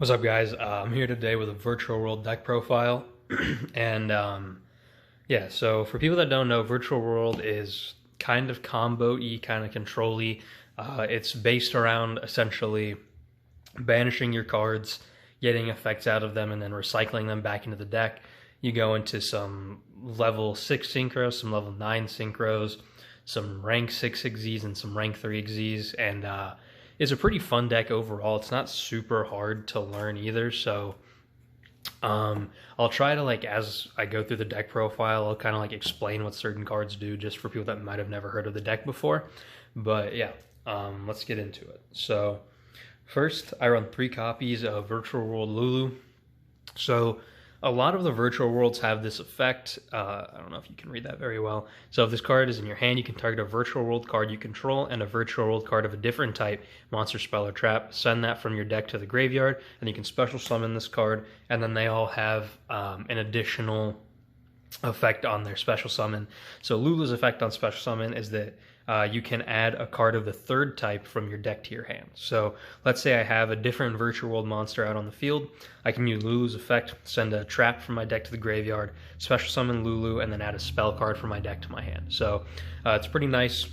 What's up, guys? I'm here today with a virtual world deck profile, and yeah. So for people that don't know, virtual world is kind of combo-y, kind of control-y. It's based around essentially banishing your cards, getting effects out of them, and then recycling them back into the deck. You go into some level 6 synchros, some level 9 synchros, some rank 6 Xyzs, and some rank 3 Xyzs, and it's a pretty fun deck overall. It's not super hard to learn either, so I'll try to, like, as I go through the deck profile, I'll kind of like explain what certain cards do just for people that might have never heard of the deck before. But yeah, let's get into it. So first, I run 3 copies of Virtual World Lulu. So a lot of the virtual worlds have this effect. I don't know if you can read that very well. So if this card is in your hand, you can target a virtual world card you control and a virtual world card of a different type, monster, spell, or trap. Send that from your deck to the graveyard, and you can special summon this card, and then they all have an additional effect on their special summon. So Lulu's effect on special summon is that you can add a card of the third type from your deck to your hand. So let's say I have a different virtual world monster out on the field. I can use Lulu's effect, send a trap from my deck to the graveyard, special summon Lulu, and then add a spell card from my deck to my hand. So it's pretty nice.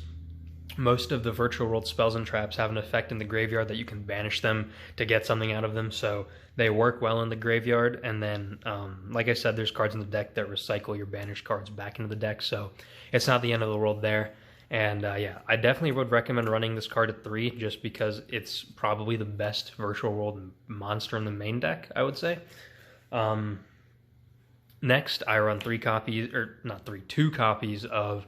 Most of the virtual world spells and traps have an effect in the graveyard that you can banish them to get something out of them, so they work well in the graveyard. And then, like I said, there's cards in the deck that recycle your banished cards back into the deck, so it's not the end of the world there. And yeah, I definitely would recommend running this card at 3 just because it's probably the best virtual world monster in the main deck, I would say. Next, I run 3 copies, or not 3, 2 copies of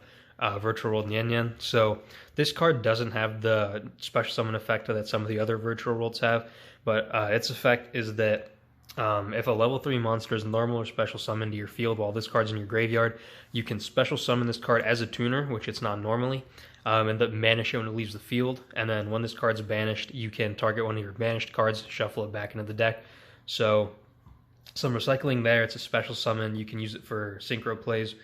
Virtual World Nyan Nyan. So this card doesn't have the special summon effect that some of the other virtual worlds have, but its effect is that if a level 3 monster is normal or special summoned to your field while this card's in your graveyard, you can special summon this card as a tuner, which it's not normally, and then banish it when it leaves the field. And then when this card's banished, you can target one of your banished cards, shuffle it back into the deck. So some recycling there. It's a special summon. You can use it for synchro plays.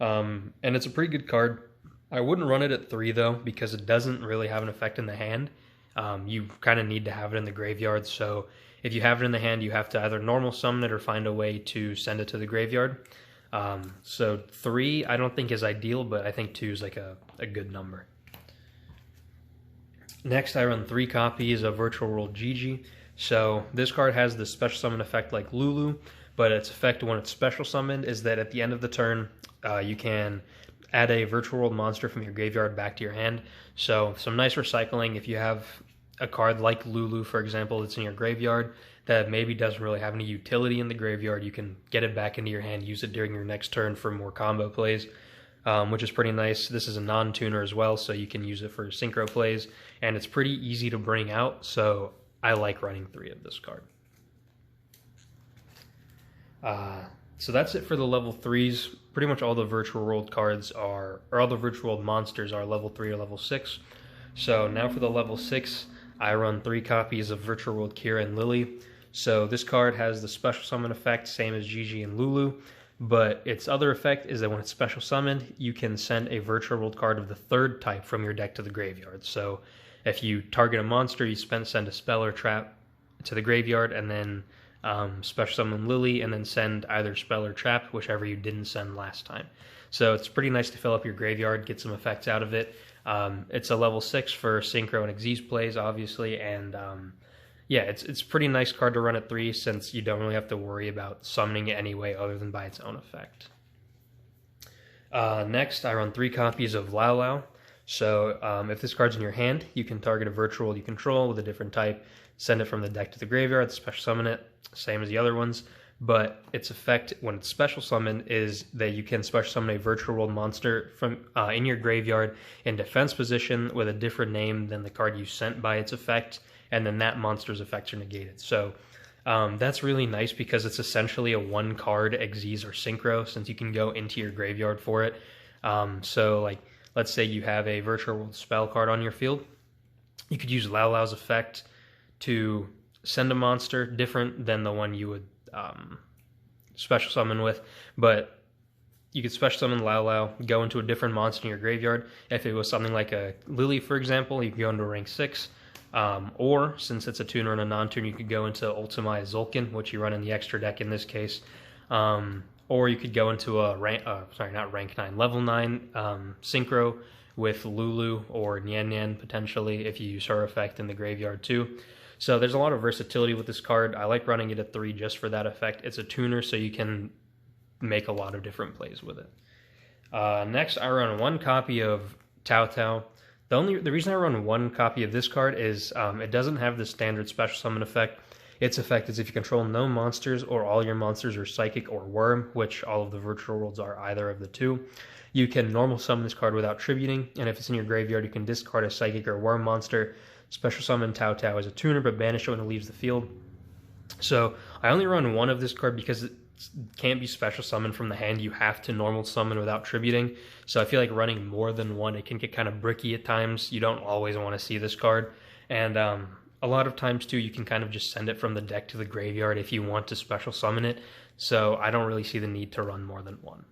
And it's a pretty good card. I wouldn't run it at 3 though, because it doesn't really have an effect in the hand. You kind of need to have it in the graveyard, so if you have it in the hand, you have to either normal summon it or find a way to send it to the graveyard. So 3 I don't think is ideal, but I think 2 is like a good number. Next, I run 3 copies of Virtual World Gigi. So this card has the special summon effect like Lulu, but its effect when it's special summoned is that at the end of the turn, you can add a virtual world monster from your graveyard back to your hand. So some nice recycling. If you have a card like Lulu, for example, that's in your graveyard that maybe doesn't really have any utility in the graveyard, you can get it back into your hand, use it during your next turn for more combo plays, which is pretty nice. This is a non-tuner as well, so you can use it for synchro plays, and it's pretty easy to bring out, so I like running 3 of this card. So that's it for the level 3s. Pretty much all the virtual world cards are, or all the virtual world monsters are level 3 or level 6. So now for the level 6, I run 3 copies of Virtual World Kira and Lily. So this card has the special summon effect, same as Gigi and Lulu, but its other effect is that when it's special summoned, you can send a Virtual World card of the third type from your deck to the graveyard. So if you target a monster, you send a spell or trap to the graveyard, and then special summon Lily, and then send either spell or trap, whichever you didn't send last time. So it's pretty nice to fill up your graveyard, get some effects out of it. It's a level 6 for synchro and Xyz plays, obviously, and yeah, it's a pretty nice card to run at 3 since you don't really have to worry about summoning it anyway other than by its own effect. Next, I run 3 copies of Lao Lao. So if this card's in your hand, you can target a virtual world you control with a different type, send it from the deck to the graveyard, special summon it, same as the other ones. But its effect when it's special summoned is that you can special summon a virtual world monster from in your graveyard in defense position with a different name than the card you sent by its effect, and then that monster's effects are negated. So that's really nice because it's essentially a 1-card Xyz or synchro, since you can go into your graveyard for it. So like, let's say you have a virtual world spell card on your field, you could use Lao Lao's effect to send a monster different than the one you would special summon with, but you could special summon Lao Lao, go into a different monster in your graveyard. If it was something like a Lily, for example, you could go into rank 6, Or, since it's a tuner and a non-tuner, you could go into Ultimate Zulkin, which you run in the extra deck in this case. Or you could go into a level 9 Synchro with Lulu or Nian Nian potentially if you use her effect in the graveyard too. So there's a lot of versatility with this card. I like running it at 3 just for that effect. It's a tuner, so you can make a lot of different plays with it. Next, I run 1 copy of Tao Tao. The reason I run 1 copy of this card is it doesn't have the standard special summon effect. Its effect is if you control no monsters or all your monsters are Psychic or Worm, which all of the virtual worlds are either of the two, you can normal summon this card without tributing, and if it's in your graveyard, you can discard a Psychic or Worm monster, special summon Tao Tao as a tuner, but banish it when it leaves the field. So I only run 1 of this card because it can't be special summoned from the hand. You have to normal summon without tributing. So I feel like running more than 1, it can get kind of bricky at times. You don't always want to see this card. And a lot of times too, you can kind of just send it from the deck to the graveyard if you want to special summon it. So I don't really see the need to run more than 1.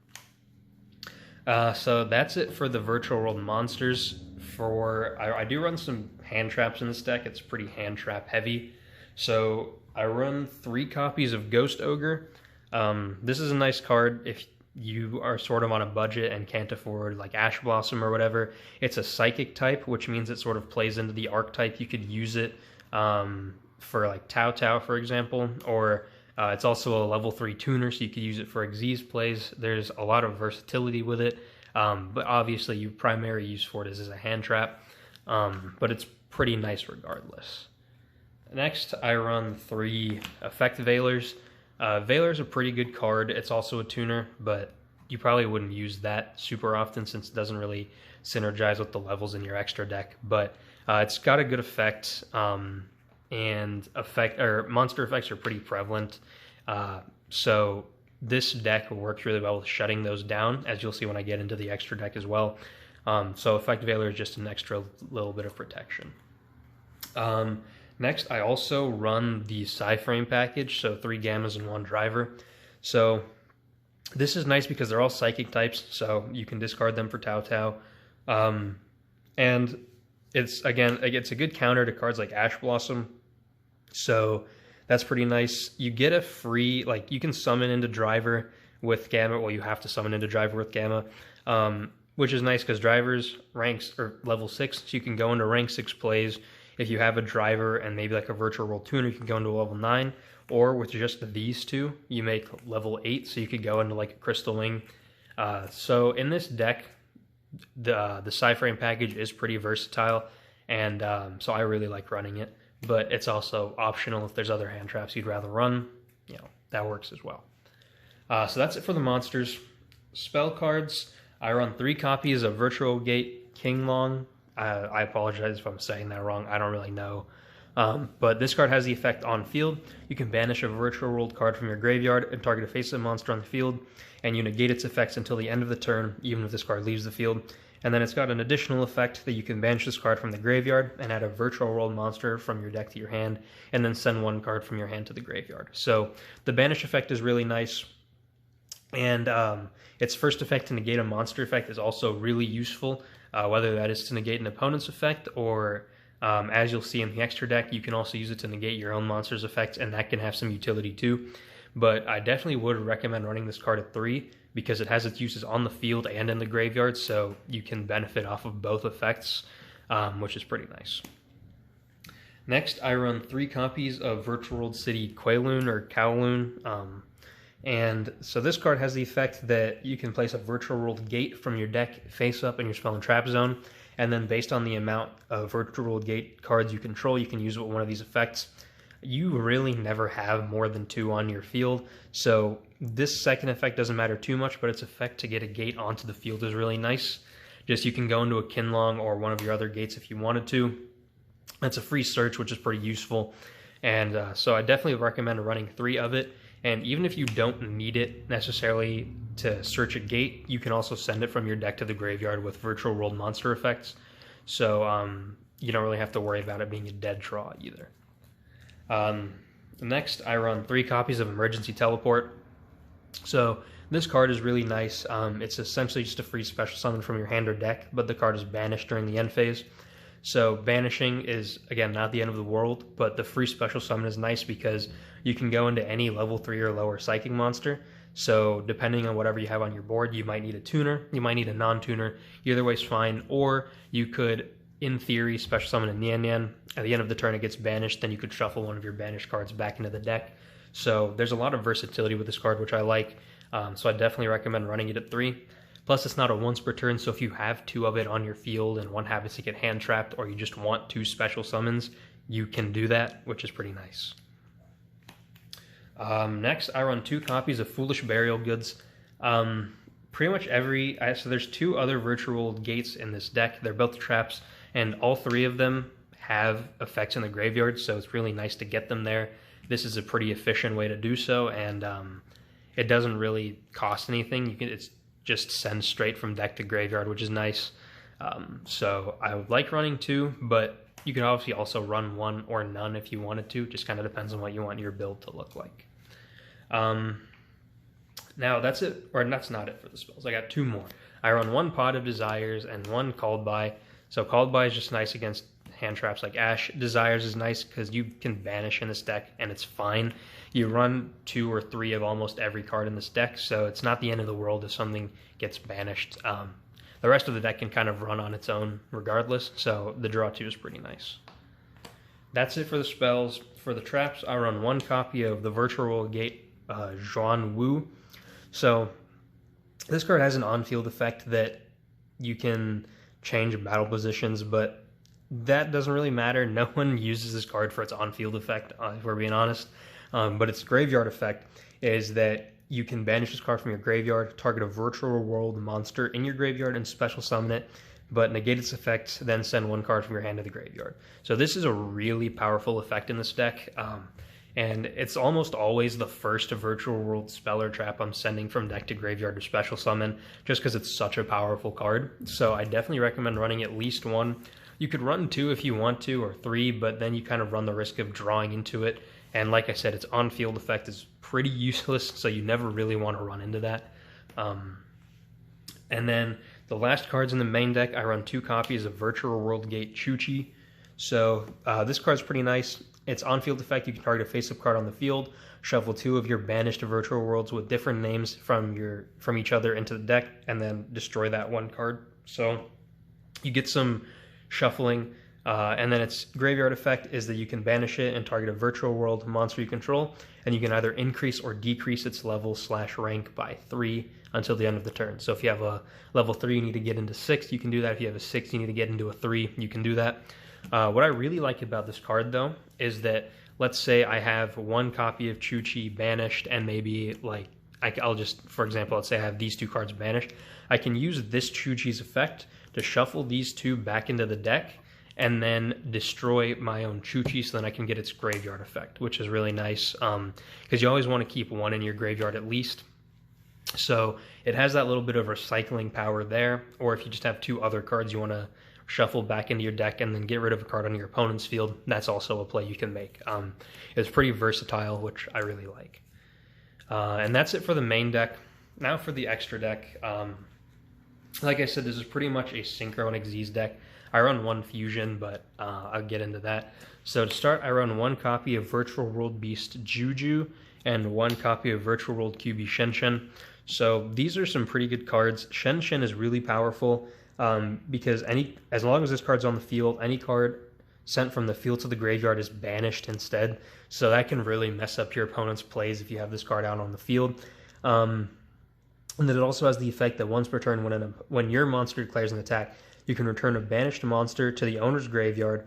So that's it for the virtual world monsters. I do run some hand traps in this deck. It's pretty hand trap heavy. So I run 3 copies of Ghost Ogre. This is a nice card if you are sort of on a budget and can't afford like Ash Blossom or whatever. It's a Psychic type, which means it sort of plays into the archetype. You could use it for like Tao Tao, for example, or it's also a level 3 tuner, so you could use it for Xyz plays. There's a lot of versatility with it, but obviously your primary use for it is as a hand trap, but it's pretty nice regardless. Next, I run 3 Effect Veilers. Veiler's a pretty good card. It's also a tuner, but you probably wouldn't use that super often since it doesn't really synergize with the levels in your extra deck. But it's got a good effect, and monster effects are pretty prevalent. So this deck works really well with shutting those down, as you'll see when I get into the extra deck as well. So Effect Veiler is just an extra little bit of protection. Next, I also run the Psy-Frame package, so 3 Gammas and 1 Driver. So this is nice because they're all Psychic types, so you can discard them for Tao Tao. And it's a good counter to cards like Ash Blossom, so that's pretty nice. You get a free, you can summon into Driver with Gamma. Well, you have to summon into Driver with Gamma, which is nice because Driver's ranks are level 6, so you can go into rank 6 plays. If you have a Driver and maybe like a virtual world tuner, you can go into level 9, or with just these 2, you make level 8, so you could go into like a Crystal Wing. So in this deck, the Psy-Frame package is pretty versatile, and so I really like running it, but it's also optional if there's other hand traps you'd rather run, that works as well. So that's it for the monsters. Spell cards, I run 3 copies of Virtual Gate Kinglong. I apologize if I'm saying that wrong. I don't really know. But this card has the effect on field. You can banish a virtual world card from your graveyard and target a face-up monster on the field, and you negate its effects until the end of the turn, even if this card leaves the field. And then it's got an additional effect that you can banish this card from the graveyard and add a virtual world monster from your deck to your hand, and then send 1 card from your hand to the graveyard. So the banish effect is really nice. And its first effect to negate a monster effect is also really useful, whether that is to negate an opponent's effect or, as you'll see in the extra deck, you can also use it to negate your own monster's effects, and that can have some utility too. But I definitely would recommend running this card at 3 because it has its uses on the field and in the graveyard, so you can benefit off of both effects, which is pretty nice. Next, I run 3 copies of Virtual World City Kowloon or Kowloon. And so this card has the effect that you can place a Virtual World Gate from your deck face up in your Spell and Trap zone, and then based on the amount of Virtual World Gate cards you control, you can use one of these effects. You really never have more than 2 on your field, so this second effect doesn't matter too much, but its effect to get a gate onto the field is really nice. Just you can go into a Kinlong or one of your other gates if you wanted to. It's a free search, which is pretty useful, and so I definitely recommend running 3 of it. And even if you don't need it necessarily to search a gate, you can also send it from your deck to the graveyard with virtual world monster effects. So you don't really have to worry about it being a dead draw either. Next, I run 3 copies of Emergency Teleport. So this card is really nice. It's essentially just a free special summon from your hand or deck, but the card is banished during the end phase. So banishing is, again, not the end of the world, but the free special summon is nice because you can go into any level 3 or lower psychic monster. So depending on whatever you have on your board, you might need a tuner, you might need a non-tuner. Either way is fine. Or you could, in theory, special summon a Nian Nian. At the end of the turn, it gets banished. Then you could shuffle one of your banished cards back into the deck. So there's a lot of versatility with this card, which I like. So I definitely recommend running it at 3. Plus, it's not a once per turn, so if you have 2 of it on your field and one happens to get hand trapped, or you just want 2 special summons, you can do that, which is pretty nice. Next, I run 2 copies of Foolish Burial Goods. Pretty much so there's 2 other virtual gates in this deck. They're both traps, and all 3 of them have effects in the graveyard, so it's really nice to get them there. This is a pretty efficient way to do so, and it doesn't really cost anything. It's just send straight from deck to graveyard, which is nice. So I would like running 2, but you could obviously also run 1 or none if you wanted to. Just kind of depends on what you want your build to look like. Now that's it, or that's not it for the spells. I got 2 more. I run 1 Pot of Desires and 1 Called By. So Called By is just nice against hand traps like Ash. Desires is nice because you can banish in this deck and it's fine. You run 2 or 3 of almost every card in this deck, so it's not the end of the world if something gets banished. The rest of the deck can kind of run on its own regardless, so the draw 2 is pretty nice. That's it for the spells. For the traps, I run 1 copy of the Virtual Gate Zhuan Wu. So this card has an on-field effect that you can change battle positions, but that doesn't really matter. No one uses this card for its on-field effect, if we're being honest. But its graveyard effect is that you can banish this card from your graveyard, target a virtual world monster in your graveyard, and special summon it, but negate its effects, then send 1 card from your hand to the graveyard. So this is a really powerful effect in this deck, and it's almost always the first virtual world spell or trap I'm sending from deck to graveyard to special summon, just because it's such a powerful card. So I definitely recommend running at least 1. You could run 2 if you want to, or 3, but then you kind of run the risk of drawing into it. And like I said, its on-field effect is pretty useless, so you never really want to run into that. And then the last cards in the main deck, I run 2 copies of Virtual World Gate Chuchi. So this card's pretty nice. Its on-field effect, you can target a face-up card on the field, shuffle 2 of your banished virtual worlds with different names from each other into the deck, and then destroy that 1 card. So you get some shuffling. And then its graveyard effect is that you can banish it and target a virtual world monster you control, and you can either increase or decrease its level/rank by 3 until the end of the turn. So if you have a level 3 you need to get into 6, you can do that. If you have a 6 you need to get into a 3, you can do that. What I really like about this card, though, is that let's say I have 1 copy of Chuchi banished, and maybe like I'll just, for example, let's say I have these 2 cards banished. I can use this Chuchi's effect to shuffle these 2 back into the deck and then destroy my own Chuchi, so then I can get its graveyard effect, which is really nice, because you always want to keep 1 in your graveyard at least. So it has that little bit of recycling power there, or if you just have 2 other cards you want to shuffle back into your deck and then get rid of a card on your opponent's field, that's also a play you can make. It's pretty versatile, which I really like. And that's it for the main deck. Now for the extra deck. Like I said, this is pretty much a Synchro and Xyz deck. I run 1 fusion, but I'll get into that. So to start, I run 1 copy of Virtual World Beast Yugioh and 1 copy of Virtual World QB Shenshen. So these are some pretty good cards. Shenshen is really powerful because as long as this card's on the field, any card sent from the field to the graveyard is banished instead. So that can really mess up your opponent's plays if you have this card out on the field. And then it also has the effect that once per turn, when your monster declares an attack, you can return a banished monster to the owner's graveyard,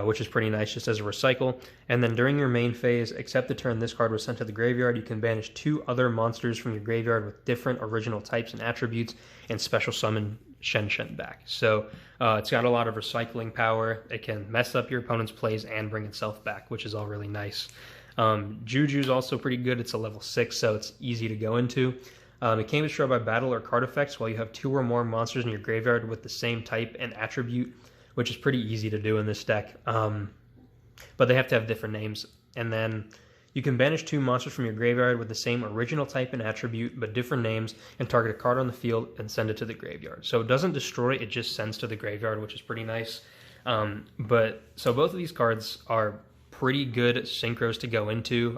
which is pretty nice just as a recycle. And then during your main phase, except the turn this card was sent to the graveyard, you can banish 2 other monsters from your graveyard with different original types and attributes and special summon Shenshen back. So it's got a lot of recycling power. It can mess up your opponent's plays and bring itself back, which is all really nice. Juju's also pretty good. It's a level 6, so it's easy to go into. It can be destroyed by battle or card effects while you have 2 or more monsters in your graveyard with the same type and attribute, which is pretty easy to do in this deck. But they have to have different names. And then you can banish 2 monsters from your graveyard with the same original type and attribute, but different names, and target a card on the field and send it to the graveyard. So it doesn't destroy, it just sends to the graveyard, which is pretty nice. But so both of these cards are pretty good synchros to go into.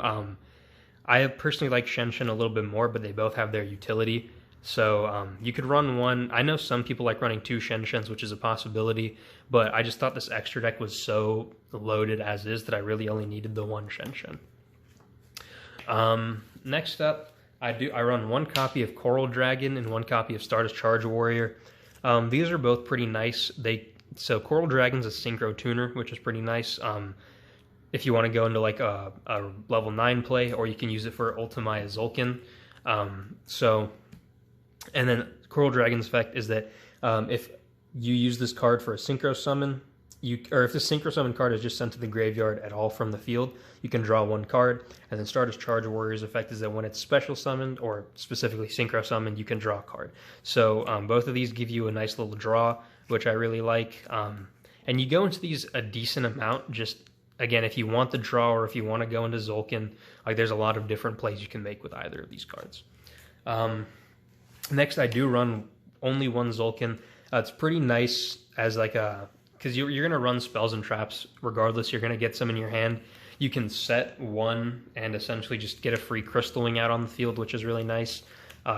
I personally like Shen a little bit more, but they both have their utility. So you could run one. I know some people like running two Shens, which is a possibility, but I just thought this extra deck was so loaded as is that I really only needed the one Shen. Next up, I run one copy of Coral Dragon and one copy of Stardust Charge Warrior. These are both pretty nice. So Coral Dragon's a synchro tuner, which is pretty nice. If you want to go into like a level 9 play, or you can use it for Ultimaya Zulkin. And then Coral Dragon's effect is that if you use this card for a synchro summon, or if the synchro summon card is just sent to the graveyard at all from the field, you can draw one card. And then Stardust Charge Warrior's effect is that when it's special summoned, or specifically synchro summoned, you can draw a card. So both of these give you a nice little draw, which I really like. And you go into these a decent amount, just, again, if you want the draw or if you want to go into Zulkin, like there's a lot of different plays you can make with either of these cards. Next, I do run only one Zulkin. It's pretty nice as like a, because you're going to run spells and traps regardless. You're going to get some in your hand. You can set one and essentially just get a free Crystal Wing out on the field, which is really nice.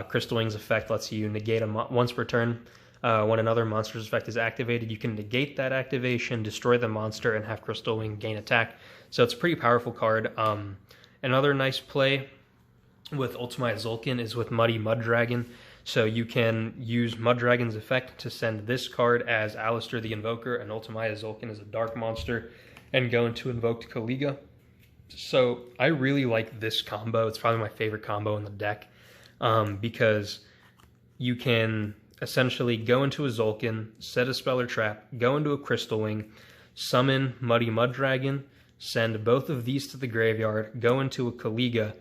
Crystal Wing's effect lets you negate once per turn. When another monster's effect is activated, you can negate that activation, destroy the monster, and have Crystal Wing gain attack. So it's a pretty powerful card. Another nice play with Ultimaya Zulkin is with Muddy Mud Dragon. So you can use Mud Dragon's effect to send this card as Alistair the Invoker and Ultimaya Zulkin as a dark monster and go into Invoked Kaliga. So I really like this combo. It's probably my favorite combo in the deck because you can essentially go into a Zulkin, set a spell or trap, go into a Crystal Wing, summon Muddy Mud Dragon, send both of these to the graveyard, go into a Kaliga,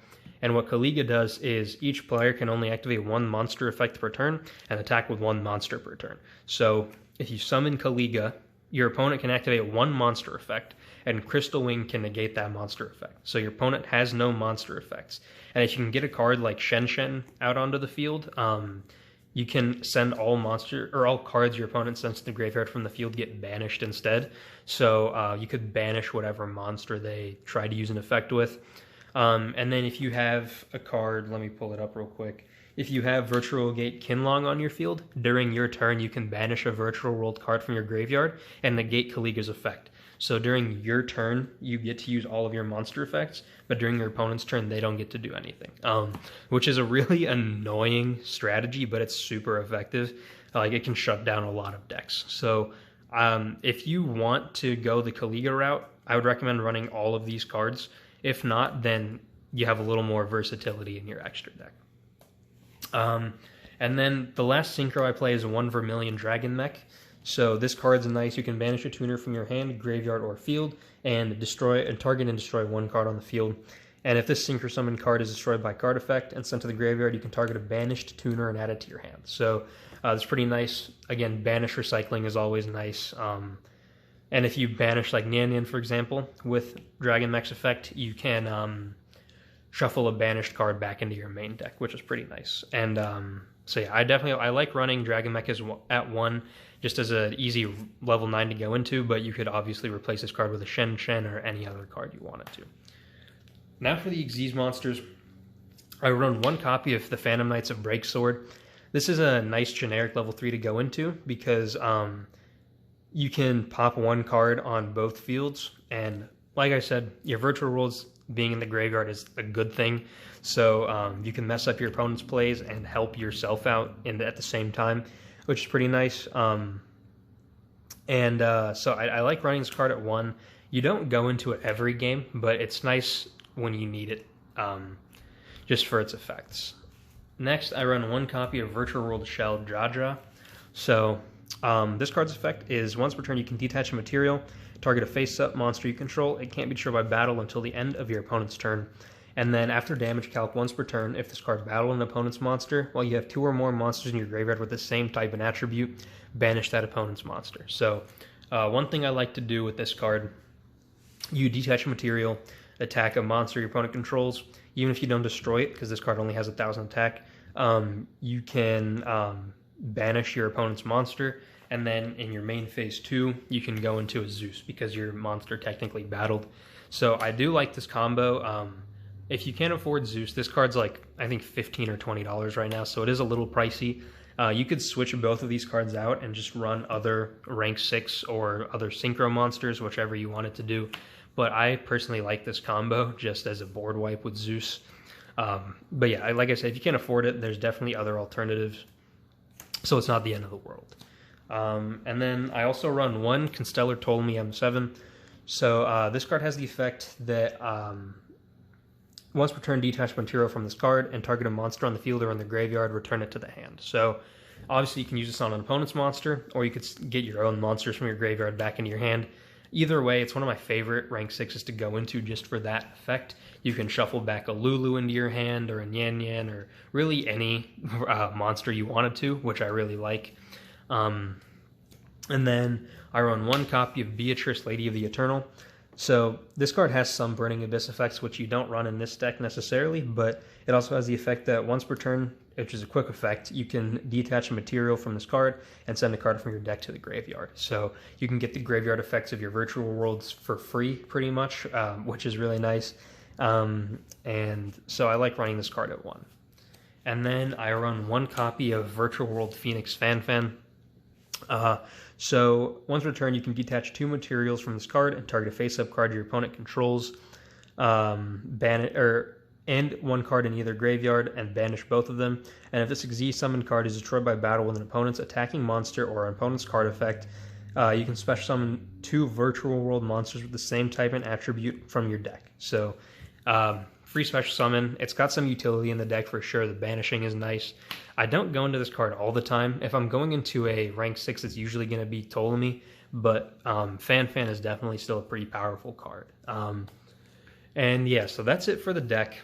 and what Kaliga does is each player can only activate one monster effect per turn and attack with one monster per turn. So if you summon Kaliga, your opponent can activate one monster effect, and Crystal Wing can negate that monster effect. So your opponent has no monster effects. And if you can get a card like Shen out onto the field, you can send all cards your opponent sends to the graveyard from the field get banished instead. So you could banish whatever monster they try to use an effect with. And then if you have a card, let me pull it up real quick. If you have Virtual Gate Kinlong on your field, during your turn you can banish a Virtual World card from your graveyard and negate Kaliga's effect. So during your turn, you get to use all of your monster effects, but during your opponent's turn, they don't get to do anything, which is a really annoying strategy, but it's super effective. Like, it can shut down a lot of decks. So if you want to go the Kaliga route, I would recommend running all of these cards. If not, then you have a little more versatility in your extra deck. And then the last synchro I play is one Vermilion Dragon Mech. So this card's nice. You can banish a tuner from your hand, graveyard, or field, and target and destroy one card on the field. And if this synchro summon card is destroyed by card effect and sent to the graveyard, you can target a banished tuner and add it to your hand. So it's pretty nice. Again, banish recycling is always nice. And if you banish like Nyan, for example, with Dragon Mech's effect, you can shuffle a banished card back into your main deck, which is pretty nice. And so yeah, I like running Dragon Mech at 1 just as an easy level 9 to go into, but you could obviously replace this card with a Shen or any other card you wanted to. Now for the Xyz monsters, I run one copy of the Phantom Knights of Breaksword. This is a nice generic level 3 to go into because you can pop one card on both fields, and like I said, your Virtual Worlds being in the graveyard is a good thing, so you can mess up your opponent's plays and help yourself out at the same time, which is pretty nice. So I like running this card at 1. You don't go into it every game, but it's nice when you need it, just for its effects. Next, I run one copy of Virtual World Shell Jaja. So this card's effect is once per turn you can detach a material, target a face-up monster you control. It can't be destroyed by battle until the end of your opponent's turn. And then after damage calc once per turn, if this card battled an opponent's monster, while you have 2 or more monsters in your graveyard with the same type and attribute, banish that opponent's monster. So one thing I like to do with this card, you detach a material, attack a monster your opponent controls. Even if you don't destroy it, because this card only has 1,000 attack, you can banish your opponent's monster, And then in your main phase 2, you can go into a Zeus because your monster technically battled. So I do like this combo. If you can't afford Zeus, this card's like, I think $15 or $20 right now, so it is a little pricey. You could switch both of these cards out and just run other rank 6 or other synchro monsters, whichever you wanted to do. But I personally like this combo just as a board wipe with Zeus. But yeah, like I said, if you can't afford it, there's definitely other alternatives. So it's not the end of the world. And then I also run one Constellar Ptolemy M7. So this card has the effect that once per turn, detach material from this card and target a monster on the field or in the graveyard, return it to the hand. So obviously you can use this on an opponent's monster, or you could get your own monsters from your graveyard back into your hand. Either way, it's one of my favorite rank 6s to go into just for that effect. You can shuffle back a Lulu into your hand, or a Nyan Nyan, or really any monster you wanted to, which I really like. And then I run one copy of Beatrice, Lady of the Eternal. So this card has some Burning Abyss effects, which you don't run in this deck necessarily, but it also has the effect that once per turn, which is a quick effect, you can detach a material from this card and send a card from your deck to the graveyard. So you can get the graveyard effects of your virtual worlds for free, pretty much, which is really nice. And so I like running this card at 1. And then I run one copy of Virtual World Phoenix Fan. So once per turn, you can detach 2 materials from this card and target a face-up card your opponent controls, ban it, and 1 card in either graveyard and banish both of them. And if this Xyz summoned card is destroyed by battle with an opponent's attacking monster or an opponent's card effect, you can special summon 2 Virtual World monsters with the same type and attribute from your deck. So free special summon. It's got some utility in the deck for sure. The banishing is nice. I don't go into this card all the time. If I'm going into a rank 6, it's usually going to be Ptolemy, but Fan is definitely still a pretty powerful card. And yeah, so that's it for the deck.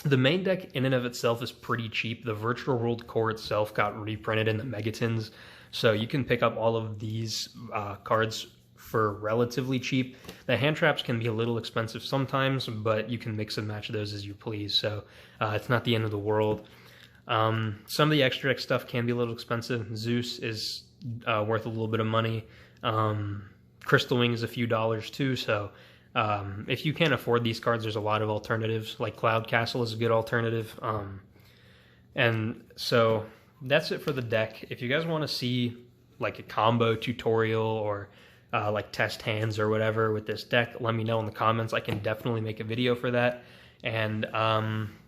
The main deck in and of itself is pretty cheap. The Virtual World core itself got reprinted in the Megatins, so you can pick up all of these cards for relatively cheap. The hand traps can be a little expensive sometimes, but you can mix and match those as you please, so it's not the end of the world. Some of the extra deck stuff can be a little expensive. Zeus is worth a little bit of money. Crystal Wing is a few dollars too, so if you can't afford these cards, there's a lot of alternatives. Like Cloud Castle is a good alternative. And so that's it for the deck. If you guys want to see like a combo tutorial or like test hands or whatever with this deck, let me know in the comments. I can definitely make a video for that. And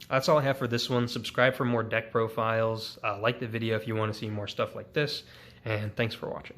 that's all I have for this one. Subscribe for more deck profiles. Like the video if you want to see more stuff like this. And thanks for watching.